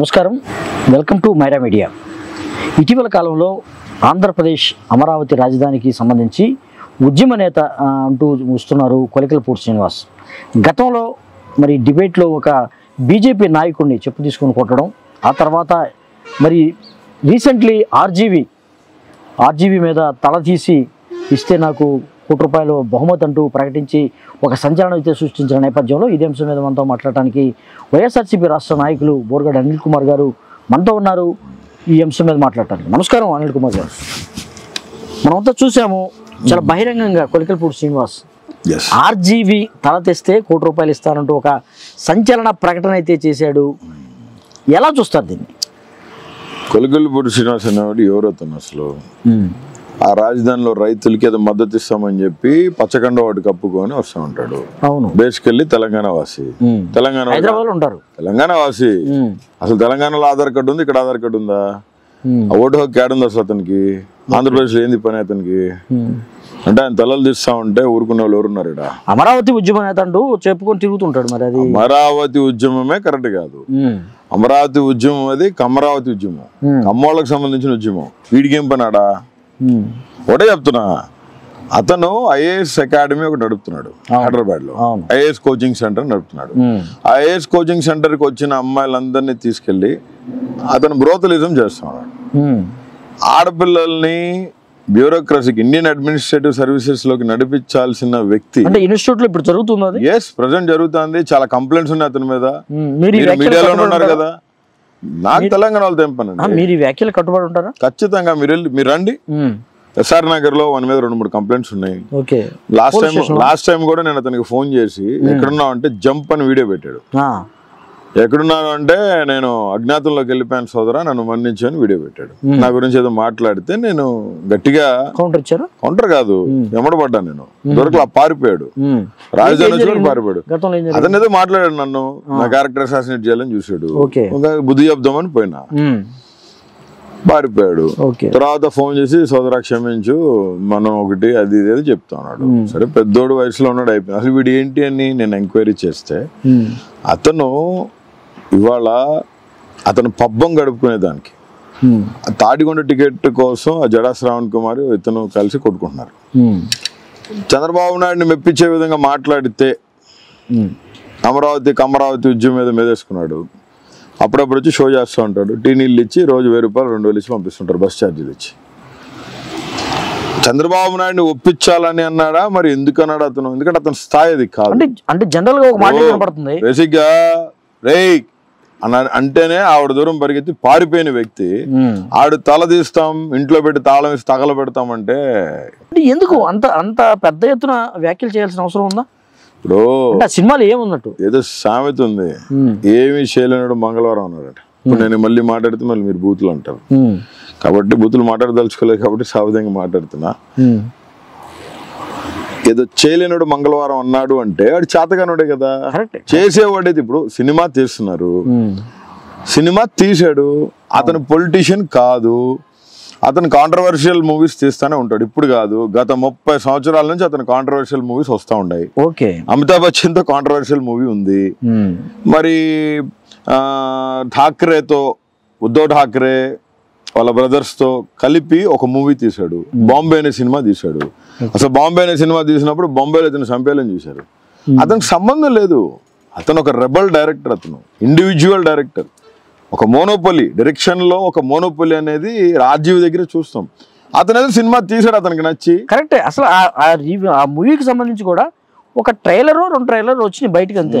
నమస్కారం, welcome to Myra media. ఇటీవల కాలంలో ఆంధ్రప్రదేశ్ అమరావతి రాజధానికి సంబంధించి ఉద్యమ నేత అంటూ వస్తున్నారు కొలికలపూడి శ్రీనివాస్. గతంలో మరి డిబేట్లో ఒక బీజేపీ నాయకుడిని చెప్పు తీసుకొని కొట్టడం, ఆ తర్వాత మరి రీసెంట్లీ ఆర్జీవీ మీద తల తీసి ఇస్తే నాకు ₹1 బహుమతి అంటూ ప్రకటించి ఒక సంచలనం అయితే సృష్టించిన నేపథ్యంలో ఇదే అంశం మీద మనతో మాట్లాడటానికి వైఎస్ఆర్సీపీ రాష్ట్ర నాయకులు బోరుగడ్డ అనిల్ కుమార్ గారు మనతో ఉన్నారు. ఈ అంశం మీద మాట్లాడటానికి నమస్కారం అనిల్ కుమార్ గారు. మనమంతా చూసాము, చాలా బహిరంగంగా కొలికలపూడి శ్రీనివాస్ ఆర్జీవీ తల తెస్తే ₹1 ఇస్తానంటూ ఒక సంచలన ప్రకటన అయితే చేశాడు. ఎలా చూస్తారు దీన్ని? కొలికలపూడి శ్రీనివాస్ అనేవాడు ఎవరు అతను అసలు? ఆ రాజధానిలో రైతులకి ఏదో మద్దతు ఇస్తామని చెప్పి పచ్చకండ వాడు కప్పుకొని వస్తూ ఉంటాడు. అవును, బేసికల్లీ తెలంగాణ వాసి, హైదరాబాద్ లో ఉంటారు. తెలంగాణ వాసి. అసలు తెలంగాణలో ఆధార్ కార్డు ఉంది, ఇక్కడ ఆధార్ కార్డు ఉందా? ఓటు హక్కు ఏడుంది అసలు అతనికి? ఆంధ్రప్రదేశ్ లో ఏంది పని అతనికి? అంటే ఆయన తలలు తీస్తా ఉంటే ఊరుకునే వాళ్ళు ఎవరున్నారు ఇక్కడ? అమరావతి ఉద్యమం నేత అంటూ చెప్పుకొని తిరుగుతుంటాడు. మరి అది అమరావతి ఉద్యమమే కరెక్ట్ కాదు. అమరావతి ఉద్యమం అది కమరావతి ఉద్యమం, కమ్మోళ్ళకి సంబంధించిన ఉద్యమం. వీడికి ఏం పనాడా? ఒకటే చెప్తున్నా, అతను ఐఏఎస్ అకాడమీ ఒకటి నడుపుతున్నాడు హైదరాబాద్ లో. ఐఏఎస్ కోచింగ్ సెంటర్ నడుపుతున్నాడు. ఆ ఐఏఎస్ కోచింగ్ సెంటర్ కి వచ్చిన అమ్మాయిలందరినీ తీసుకెళ్లి అతను బ్రోతలిజం చేస్తున్నాడు. ఆడపిల్లల్ని బ్యూరోక్రసీకి, ఇండియన్ అడ్మినిస్ట్రేటివ్ సర్వీసెస్ లోకి నడిపించాల్సిన వ్యక్తి. అంటే ఇన్స్టిట్యూట్ లో ఇప్పుడు జరుగుతుంది. ఎస్, ప్రెసెంట్ జరుగుతుంది. చాలా కంప్లైంట్స్ ఉన్నాయి అతని మీద. మీడియాలో ఉన్నారు కదా. నాకు తెలంగాణ వాళ్ళతో ఏం పని? మీరు వ్యాఖ్యలు కట్టుబడి ఉంటారా? ఖచ్చితంగా మీరు రండి. ఎస్ఆర్ నగర్ లో మన మీద 2-3 కంప్లైంట్స్ ఉన్నాయి. లాస్ట్ టైం కూడా నేను అతనికి ఫోన్ చేసి ఎక్కడున్నావు అంటే జంప్ అని వీడియో పెట్టాడు. ఎక్కడున్నాను అంటే నేను అజ్ఞాతంలోకి వెళ్ళిపోయాను సోదరా, నన్ను మన్నించు అని వీడియో పెట్టాడు. నా గురించి ఏదో మాట్లాడితే నేను గట్టిగా కౌంటర్ కాదు ఎమ్మడబడ్డా. నేను దొరకలా, పారిపోయాడు. రాజధాని వచ్చి పారిపోయాడు. అతను ఏదో మాట్లాడాడు, నన్ను నా క్యారెక్టర్ అసాసినేట్ చేయాలని చూసాడు. బుద్ధి చెప్దామని పోయినా, పారిపోయాడు. తర్వాత ఫోన్ చేసి సోదరా క్షమించు, మనం ఒకటి అది ఇది చెప్తా ఉన్నాడు. సరే, పెద్దోడు వయసులో ఉన్నాడు, అయిపోయింది. అసలు వీడు ఏంటి అని నేను ఎంక్వైరీ చేస్తే అతను ఇవాళ అతను పబ్బం గడుపుకునేదానికి తాడికొండ టికెట్ కోసం ఆ జడా శ్రావణ్ కుమార్ ఇతను కలిసి కొట్టుకుంటున్నారు. చంద్రబాబు నాయుడిని మెప్పించే విధంగా మాట్లాడితే అమరావతి ఉద్యమం మీద మీదేసుకున్నాడు. అప్పుడప్పుడు వచ్చి షో చేస్తూ ఉంటాడు. టీ నీళ్ళు ఇచ్చి రోజు ₹1000 2,000 ఇచ్చి పంపిస్తుంటారు, బస్ ఛార్జీలు ఇచ్చి. చంద్రబాబు నాయుడిని ఒప్పించాలని అన్నాడా? మరి ఎందుకు అన్నాడు అతను? ఎందుకంటే అతని స్థాయి అది కాదు. అంటే జనరల్ గా ఒక మాట కనబడుతుంది, బేసిక్ గా రేయ్ అంటేనే ఆవిడ దూరం పరిగెత్తి పారిపోయిన వ్యక్తి. ఆడు తల తీస్తాం, ఇంట్లో పెట్టి తాళం వేసి తగల పెడతామంటే ఎందుకు అంత పెద్ద ఎత్తున వ్యాఖ్యలు చేయాల్సిన అవసరం ఉందా? ఇప్పుడు సినిమాలు ఏమున్నట్టు ఏదో సామెత ఉంది, ఏమి చేయలేనాడు మంగళవారం అన్నాడట. ఇప్పుడు నేను మళ్ళీ మాట్లాడితే మళ్ళీ మీరు బూతులు అంటారు కాబట్టి బూతులు మాట్లాడదలుచుకోలేదు కాబట్టి సావధానంగా మాట్లాడుతున్నా. ఏదో చేయలేనుడు మంగళవారం అన్నాడు అంటే వాడు చేతగానుడే కదా. చేసేవాడేది. ఇప్పుడు సినిమా తీస్తున్నారు, సినిమా తీసాడు, అతను పొలిటీషియన్ కాదు. అతను కాంట్రవర్షియల్ మూవీస్ తీస్తానే ఉంటాడు. ఇప్పుడు కాదు, గత 30 సంవత్సరాల నుంచి అతను కాంట్రవర్షియల్ మూవీస్ వస్తూ ఉన్నాయి. అమితాబ్ బచ్చన్ తో కాంట్రవర్షియల్ మూవీ ఉంది. మరి ఉద్ధవ్ ఠాక్రే వాళ్ళ బ్రదర్స్ తో కలిపి ఒక మూవీ తీశాడు, బాంబే అనే సినిమా తీశాడు. అసలు బాంబే అనే సినిమా తీసినప్పుడు బొంబేలో అతను చంపేయాలని చూశారు. అతనికి సంబంధం లేదు. అతను ఒక రెబల్ డైరెక్టర్, అతను ఇండివిజువల్ డైరెక్టర్. ఒక మోనోపొలి డైరెక్షన్ లో ఒక మోనోపొలి అనేది ఆర్జీవీ దగ్గర చూస్తాం. అతను ఏదో సినిమా తీసాడు, అతనికి నచ్చి. కరెక్టే. అసలు ఆ మూవీకి సంబంధించి కూడా ఒక ట్రైలర్ 2 ట్రైలర్ వచ్చినాయి బయటకి, అంతే.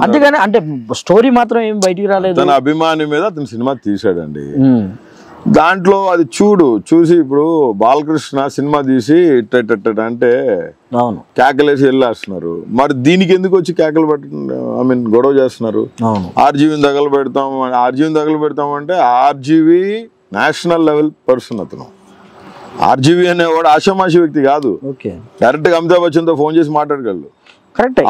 అంతేగాని అంటే స్టోరీ మాత్రం ఏం బయటికి రాలేదు. తన అభిమాని మీద అతను సినిమా తీసాడండి. దాంట్లో అది చూసి ఇప్పుడు బాలకృష్ణ సినిమా తీసి అంటే కేకలేసి వెళ్ళేస్తున్నారు. మరి దీనికి ఎందుకు వచ్చి కేకలు గొడవ చేస్తున్నారు? ఆర్జీవీని తగలబెడతాం అంటే ఆర్జీవీ నేషనల్ లెవెల్ పర్సన్. అతను ఆర్జీవీ అనేవాడు ఆషామాషి వ్యక్తి కాదు. డైరెక్ట్ గా అమితాబ్ బచ్చన్ తో ఫోన్ చేసి మాట్లాడగలడు.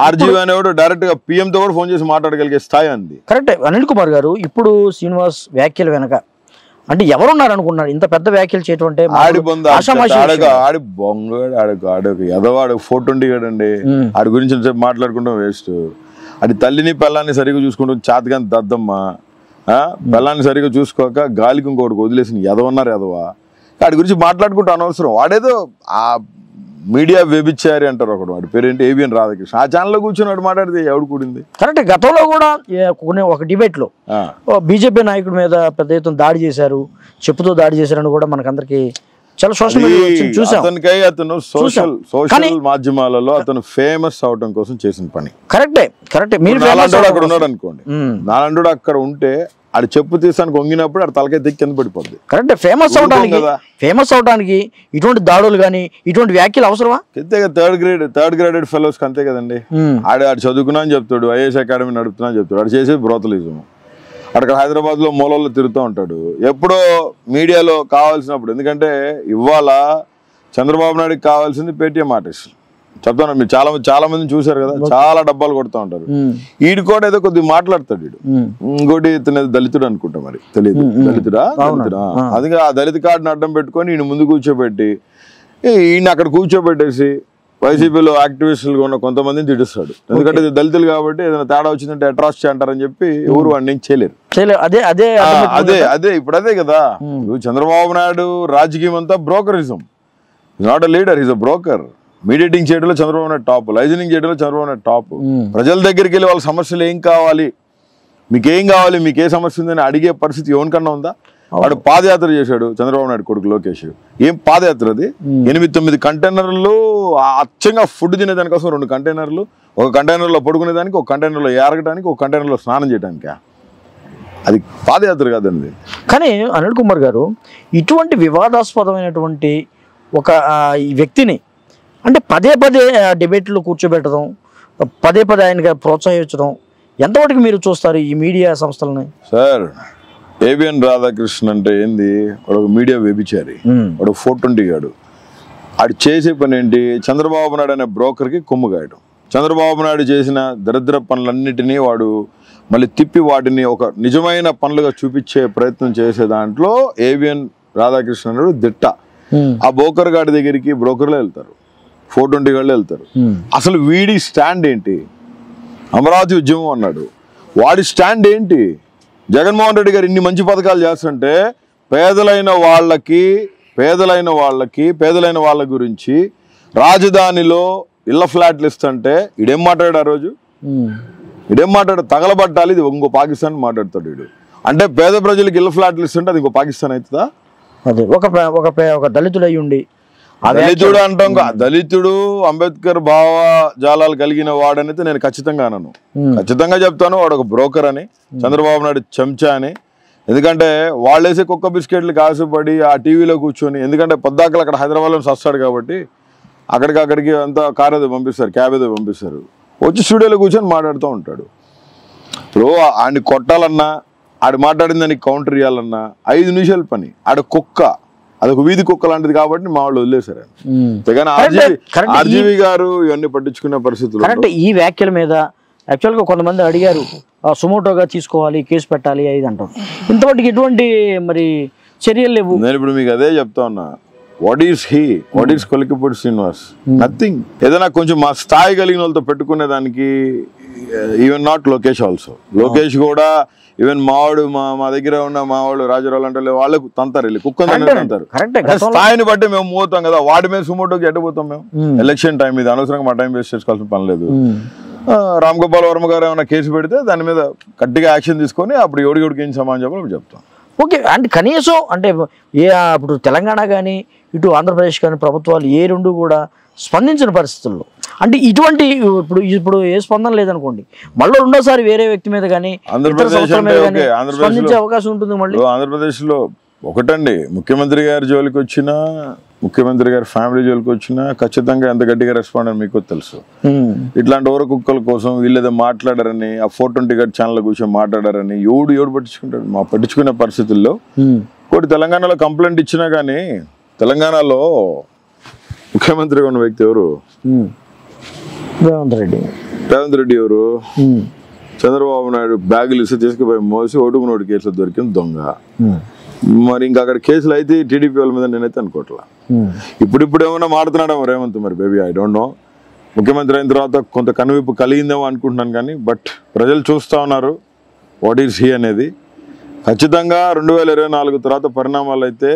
ఆర్జీవీ అనేవాడు డైరెక్ట్ గా PM తో కూడా ఫోన్ చేసి మాట్లాడగలిగే స్థాయి అంది. కరెక్టే. అనిల్ కుమార్ గారు, ఇప్పుడు శ్రీనివాస్ వ్యాఖ్యలు వెనక అంటే ఎవరున్నారు అనుకున్నారు ఇంత పెద్ద వ్యాఖ్యలు చేయటం? అంటే ఆడి బొంగాడు, ఆడొక ఎదవాడు 420 గడండి. ఆడి గురించి మాట్లాడుకుంటాం వేస్ట్. అది తల్లిని పిల్లాన్ని సరిగ్గా చూసుకుంటూ చాతగాని దద్దమ్మ పిల్లాన్ని సరిగ్గా చూసుకోక గాలికి ఇంకోటికి వదిలేసిన ఎదవన్నారు ఎదవా వాడి గురించి మాట్లాడుకుంటూ అనవసరం. వాడేదో ఆ మీడియా వ్యభిచారి అంటారు ఒకడు, వాడి పేరేంటి ఏబిఎన్ రాధాకృష్ణ. ఆ ఛానల్లో కూర్చొని వాడు మాట్లాడితే ఎవడు కూడింది. కరెక్ట్. గతంలో కూడా ఒక డిబేట్లో బీజేపీ నాయకుడి మీద పెద్ద ఎత్తున దాడి చేశారు, చెప్పుతో దాడి చేశారని కూడా మనకందరికి చాలా సోషల్ మీడియా చూసాం. అతను సోషల్ మాధ్యమాలలో అతను ఫేమస్ అవడం కోసం చేసిన పని. కరెక్టే. మీరు అక్కడ ఉన్నాడు అనుకోండి, నాలంటూ అక్కడ ఉంటే ఆడు చెప్పు తీసానికి వంగినప్పుడు ఆడు తలకాయ దిక్కి కింద పడిపోద్ది. కరెక్ట్. ఫేమస్ అవడానికి ఇటువంటి దాడులు కానీ ఇటువంటి వ్యాఖ్యలు అవసరమా? అంతే కదా, థర్డ్ గ్రేడెడ్ ఫెలోస్ అంతే కదండి. ఆడు చదువుకున్నా అని చెప్తాడు, ఐఏఎస్ అకాడమీ నడుపుతున్నా అని చెప్తాడు. ఆడు చేసేది బ్రోతలిజం. అక్కడ హైదరాబాద్ లో మూలల్లో తిరుగుతూ ఉంటాడు ఎప్పుడో మీడియాలో కావాల్సినప్పుడు. ఎందుకంటే ఇవాళ చంద్రబాబు నాయుడుకి కావాల్సింది పేటీఎం ఆర్టిస్ట్. చెప్తాను, మీరు చాలా మందిని చూసారు కదా, చాలా డబ్బాలు కొడుతూ ఉంటారు. ఈడు కూడా ఏదో కొద్దిగా మాట్లాడతాడు. ఈడు ఇంకోటి ఇతను దళితుడు అనుకుంటా, మరి తెలియదు, దళితుడా అందుకే ఆ దళిత కార్డుని అడ్డం పెట్టుకొని ఈయన ముందు కూర్చోబెట్టి ఈయన అక్కడ కూర్చోబెట్టేసి వైసీపీలో యాక్టివిస్టులుగా ఉన్న కొంతమందిని తిడుస్తాడు. ఎందుకంటే దళితులు కాబట్టి ఏదైనా తేడా వచ్చిందంటే అట్రాసిటీ అంటారని చెప్పి ఎవరు వాడిని చేయలేరు. అదే ఇప్పుడు అదే కదా. చంద్రబాబు నాయుడు రాజకీయం అంతా brokerism. Not a leader, is a broker. Mediating చేయడంలో చంద్రబాబు నాయుడు టాప్, లైజనింగ్ చేయడంలో చంద్రబాబు నాయుడు టాప్. ప్రజల దగ్గరికి వెళ్ళి వాళ్ళ సమస్యలు ఏం కావాలి, మీకేం కావాలి, మీకు ఏ సమస్య ఉందని అడిగే పరిస్థితి ఎవరికన్నా ఉందా? వాడు పాదయాత్ర చేశాడు చంద్రబాబు నాయుడు కొడుకు లోకేష్. ఏం పాదయాత్ర అది? 8-9 కంటైనర్లు అచ్చంగా ఫుడ్ తినేదానికోసం 2 కంటైనర్లు, ఒక కంటైనర్లో పడుకునేదానికి, ఒక కంటైనర్లో ఏరగడానికి, ఒక కంటైనర్లో స్నానం చేయడానికి. అది పాదయాత్ర కాదండి. కానీ అనిల్ కుమార్ గారు, ఇటువంటి వివాదాస్పదమైనటువంటి ఒక ఈ వ్యక్తిని అంటే పదే డిబేట్లో కూర్చోబెట్టడం, పదే ఆయనకి ప్రోత్సహించడం ఎంతవరకు మీరు చూస్తారు ఈ మీడియా సంస్థలని? సార్, ఏబిఎన్ రాధాకృష్ణ అంటే ఏంది? వాడు ఒక మీడియా వ్యభిచారి, వాడు 420 గాడు. ఆడు చేసే పని ఏంటి? చంద్రబాబు నాయుడు అనే బ్రోకర్కి కొమ్ము గాయడం. చంద్రబాబు నాయుడు చేసిన దరిద్ర పనులన్నిటినీ వాడు మళ్ళీ తిప్పి వాటిని ఒక నిజమైన పనులుగా చూపించే ప్రయత్నం చేసే దాంట్లో ఏబిఎన్ రాధాకృష్ణ అన్నాడు దిట్ట. ఆ బ్రోకర్ గాడి దగ్గరికి బ్రోకర్లే వెళ్తారు, 420 గాళ్ళు వెళ్తారు. అసలు వీడి స్టాండ్ ఏంటి? అమరావతి ఉద్యమం అన్నాడు, వాడి స్టాండ్ ఏంటి? జగన్మోహన్ రెడ్డి గారు ఇన్ని మంచి పథకాలు చేస్తుంటే పేదలైన వాళ్ళ గురించి రాజధానిలో ఇళ్ల ఫ్లాట్లు ఇస్తుంటే ఇడేం మాట్లాడాడు ఆ రోజు? ఇడేం మాట్లాడు? తగలబట్టాలి, ఇది ఇంకో పాకిస్తాన్ మాట్లాడతాడు వీడు. అంటే పేద ప్రజలకు ఇళ్ల ఫ్లాట్లు ఇస్తుంటే అది ఇంకో పాకిస్తాన్ అవుతుందా? అదే ఒక దళితుడు అయ్యి ఉండి దళితుడు అంటాం. దళితుడు అంబేద్కర్ భావజాలాలు కలిగిన వాడనైతే నేను ఖచ్చితంగా అనను. ఖచ్చితంగా చెప్తాను వాడు ఒక బ్రోకర్ అని, చంద్రబాబు నాయుడు చెంచా అని. ఎందుకంటే వాళ్ళు వేసే కుక్క బిస్కెట్లు కాసుపడి ఆ టీవీలో కూర్చొని, ఎందుకంటే పొద్దాకలు అక్కడ హైదరాబాద్లో వస్తాడు కాబట్టి అక్కడికి అంతా కార్ ఏదో పంపిస్తారు, క్యాబ్ ఏదో పంపిస్తారు, వచ్చి స్టూడియోలో కూర్చొని మాట్లాడుతూ ఉంటాడు. ఇప్పుడు ఆడిని కొట్టాలన్నా, ఆడు మాట్లాడిన దానికి కౌంటర్ ఇవ్వాలన్నా 5 నిమిషాల పని. ఆడ కుక్క, అదొక వీధి కుక్క లాంటిది కాబట్టి మా వాళ్ళు వదిలేశారు. ఆర్జీవి గారు ఇవన్నీ పట్టించుకునే పరిస్థితులు. కరెక్ట్. ఈ వ్యాఖ్యల మీద యాక్చువల్గా కొంతమంది అడిగారు, సుమోటోగా తీసుకోవాలి, కేసు పెట్టాలి అది అంటారు. ఇంతవరకు ఎటువంటి మరి చర్యలు లేవు. నేను ఇప్పుడు మీకు అదే చెప్తా ఉన్నా. What is Kolikapudi Srinivas? Nothing. ఏదైనా కొంచెం మా స్థాయి కలిగిన వాళ్ళతో పెట్టుకునే దానికి, even not Lokesh also. Lokesh కూడా ఈవెన్ మావాడు మా దగ్గర ఉన్న మావాడు రాజరావు అంటే వాళ్ళకు తంతారు, వెళ్ళి కుక్కని తంతారు. స్థాయిని బట్టి మేము మోతాం కదా. వాటి మీద సుమోటోకి ఎట్టబోతాం మేము? ఎలక్షన్ టైం ఇది, అనవసరంగా మా టైం వేస్ట్ చేసుకోవాల్సిన పని లేదు. రామ్ గోపాల్ వర్మ గారు ఏమైనా కేసు పెడితే దాని మీద గట్టిగా యాక్షన్ తీసుకొని అప్పుడు ఎవడికి ఏం సమానం చెప్పాలి చెప్తాం. ఓకే. అంటే కనీసం అంటే ఇప్పుడు తెలంగాణ కానీ ఇటు ఆంధ్రప్రదేశ్ కానీ ప్రభుత్వాలు ఏ రెండు కూడా స్పందించిన పరిస్థితుల్లో, అంటే ఇటువంటి ఇప్పుడు ఏ స్పందన లేదనుకోండి, మళ్ళీ రెండోసారి వేరే వ్యక్తి మీద కానీ స్పందించే అవకాశం ఉంటుంది. మళ్ళీ ఆంధ్రప్రదేశ్లో ఒకటండి, ముఖ్యమంత్రి గారి జోలికి వచ్చినా, ముఖ్యమంత్రి గారి ఫ్యామిలీ జోలికి వచ్చినా ఖచ్చితంగా ఎంత గట్టిగా రెస్పాండ్ అని మీకు తెలుసు. ఇట్లాంటి ఓర కుక్కల కోసం వీళ్ళేదో మాట్లాడారని, ఆ 420 గారి ఛానల్ కూర్చొని మాట్లాడారని ఎవడు పట్టించుకుంటాడు? మా పట్టించుకునే పరిస్థితుల్లో ఒకటి తెలంగాణలో కంప్లైంట్ ఇచ్చినా కానీ, తెలంగాణలో ముఖ్యమంత్రిగా ఉన్న వ్యక్తి ఎవరు? రేవంత్ రెడ్డి ఎవరు? చంద్రబాబు నాయుడు బ్యాగులు ఇస్తే తీసుకుపోయి మోసి ఓటుకు కేసులు దొరికిన దొంగ. మరి ఇంకా అక్కడ కేసులు అయితే టీడీపీ వాళ్ళ మీద నేనైతే అనుకోవట్లా. ఇప్పుడు ఏమైనా మాడుతున్నాడేమో రేవంత్, మరి బేబీ ఐ డోంట్ నో. ముఖ్యమంత్రి అయిన తర్వాత కొంత కనువిప్పు కలిగిందేమో అనుకుంటున్నాను కానీ, బట్ ప్రజలు చూస్తూ ఉన్నారు వాట్ ఈస్ హీ అనేది. ఖచ్చితంగా 2024 తర్వాత పరిణామాలు అయితే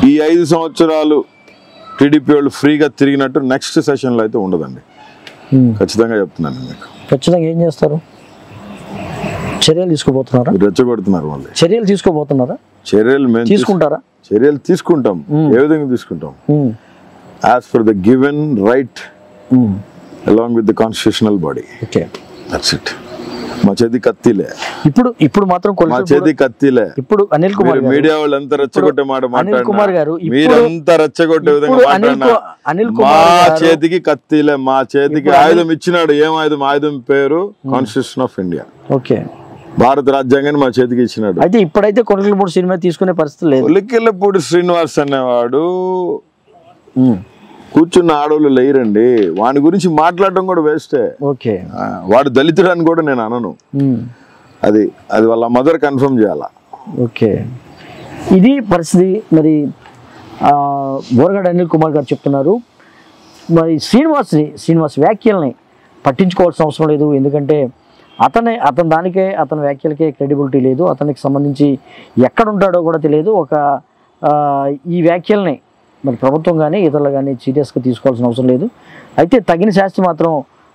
ఈ 5 సంవత్సరాలు టీడీపీ వాళ్ళు ఫ్రీగా తిరిగినట్టు నెక్స్ట్ సెషన్లో అయితే ఉండదండి. ఖచ్చితంగా చెప్తున్నాను మీకు. ఖచ్చితంగా ఏం చేస్తారు? చర్యలు తీసుకోబోతున్నారా? రెచ్చగొడుతున్నారు వాళ్ళు. చర్యలు తీసుకోబోతున్నారా? చర్యలు మేము తీసుకుంటారా? చర్యలు తీసుకుంటాం. ఏ విధంగా తీసుకుంటాం? As per the given right along with the constitutional body. Okay, that's it. మా చేతి కత్తిలే. ఇప్పుడు మాత్రం మా చేతి కత్తిలే. ఇప్పుడు అనిల్ కుమార్ మీడియా వాళ్ళు ఎంత రెచ్చగొట్టే మాట మాట్లాడారు, మీరంతా రెచ్చగొట్టే విధంగా మాట్లాడినా మా చేతికి కత్తిలే. మా చేతికి ఆయుధం ఇచ్చినాడు. ఏం ఆయుధం? ఆయుధం పేరు కాన్స్టిట్యూషన్ ఆఫ్ ఇండియా. ఓకే, భారత రాజ్యాంగాన్ని మా చేతికి ఇచ్చినాడు. అయితే ఇప్పుడైతే కొలికిలపూడి సినిమా తీసుకునే పరిస్థితి లేదు. కొలికిలపూడి శ్రీనివాస్ అనేవాడు కూర్చున్న ఆడవాళ్ళు లేరండి. వాని గురించి మాట్లాడడం కూడా వేస్టే. ఓకే, వాడు దళితుడు అని కూడా నేను అనను. అది వాళ్ళ మదర్ కన్ఫర్మ్ చేయాలా. ఓకే, ఇది పరిస్థితి. మరి బోరగడ్డ అనిల్ కుమార్ గారు చెప్తున్నారు. మరి శ్రీనివాస్ వ్యాఖ్యల్ని పట్టించుకోవాల్సిన అవసరం లేదు. ఎందుకంటే అతని వ్యాఖ్యలకే క్రెడిబిలిటీ లేదు. అతనికి సంబంధించి ఎక్కడ ఉంటాడో కూడా తెలియదు. ఈ వ్యాఖ్యల్ని మరి ప్రభుత్వం కానీ ఇతరులు కానీ సీరియస్గా తీసుకోవాల్సిన అవసరం లేదు. అయితే తగిన శాస్తి మాత్రం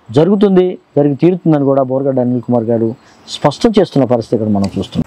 జరిగి తీరుతుందని కూడా బోరగడ్డ అనిల్ కుమార్ గారు స్పష్టం చేస్తున్న పరిస్థితి ఇక్కడ మనం చూస్తున్నాం.